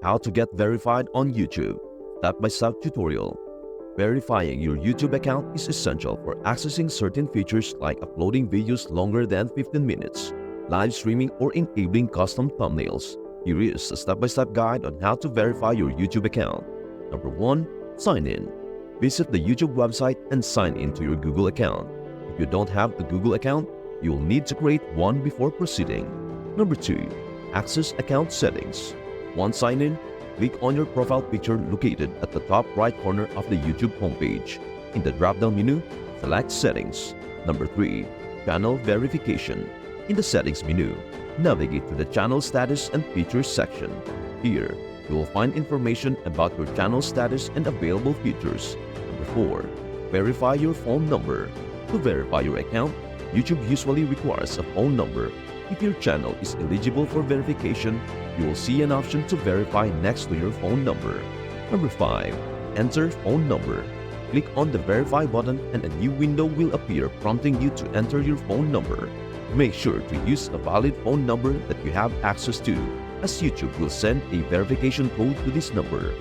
How to get verified on YouTube. Step-by-step tutorial. Verifying your YouTube account is essential for accessing certain features like uploading videos longer than 15 minutes, live streaming, or enabling custom thumbnails. Here is a step-by-step guide on how to verify your YouTube account. Number 1. Sign in. Visit the YouTube website and sign in to your Google account. If you don't have a Google account, you will need to create one before proceeding. Number 2. Access account settings. Once signed in, click on your profile picture located at the top right corner of the YouTube homepage. In the drop-down menu, select Settings. Number 3. Channel verification. In the Settings menu, navigate to the Channel Status and Features section. Here, you will find information about your channel status and available features. Number 4. Verify your phone number. To verify your account, YouTube usually requires a phone number. If your channel is eligible for verification, you will see an option to verify next to your phone number. Number 5. Enter phone number. Click on the Verify button and a new window will appear prompting you to enter your phone number. Make sure to use a valid phone number that you have access to, as YouTube will send a verification code to this number.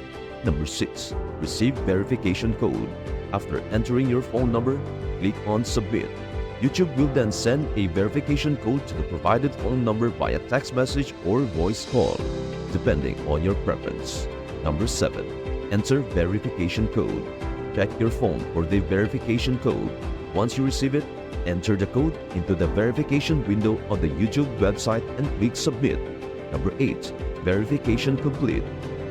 Number 6. Receive verification code. After entering your phone number, click on Submit. YouTube will then send a verification code to the provided phone number via text message or voice call, depending on your preference. Number 7. Enter verification code. Check your phone for the verification code. Once you receive it, enter the code into the verification window on the YouTube website and click Submit. Number 8. Verification complete.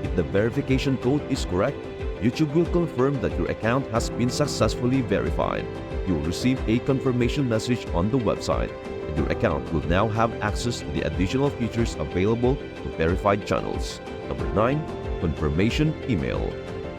If the verification code is correct, YouTube will confirm that your account has been successfully verified. You will receive a confirmation message on the website, and your account will now have access to the additional features available to verified channels. Number 9. Confirmation email.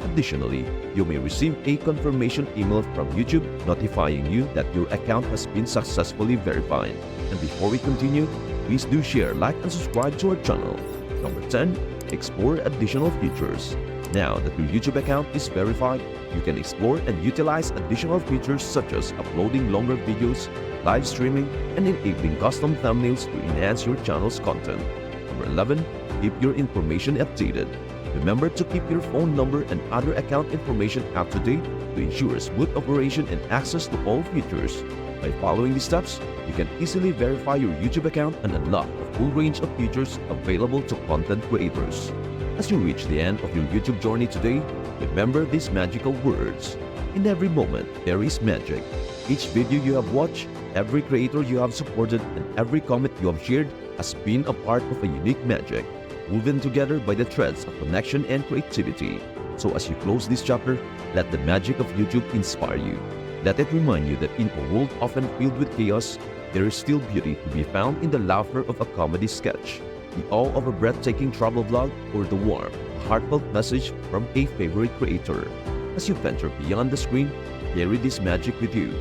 Additionally, you may receive a confirmation email from YouTube notifying you that your account has been successfully verified. And before we continue, please do share, like, and subscribe to our channel. Number 10. Explore additional features. Now that your YouTube account is verified, you can explore and utilize additional features such as uploading longer videos, live streaming, and enabling custom thumbnails to enhance your channel's content. Number 11. Keep your information updated. Remember to keep your phone number and other account information up to date to ensure smooth operation and access to all features. By following these steps, you can easily verify your YouTube account and unlock a full range of features available to content creators. As you reach the end of your YouTube journey today, remember these magical words. In every moment, there is magic. Each video you have watched, every creator you have supported, and every comment you have shared has been a part of a unique magic, woven together by the threads of connection and creativity. So as you close this chapter, let the magic of YouTube inspire you. Let it remind you that in a world often filled with chaos, there is still beauty to be found in the laughter of a comedy sketch, the awe of a breathtaking travel vlog, or the warm, heartfelt message from a favorite creator. As you venture beyond the screen, carry this magic with you.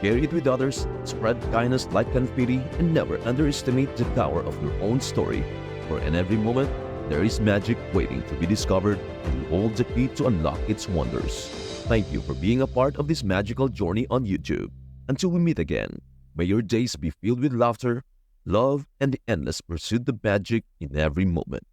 Share it with others, spread kindness like confetti, and never underestimate the power of your own story. For in every moment, there is magic waiting to be discovered, and you hold the key to unlock its wonders. Thank you for being a part of this magical journey on YouTube. Until we meet again, may your days be filled with laughter, love, and the endless pursuit of magic in every moment.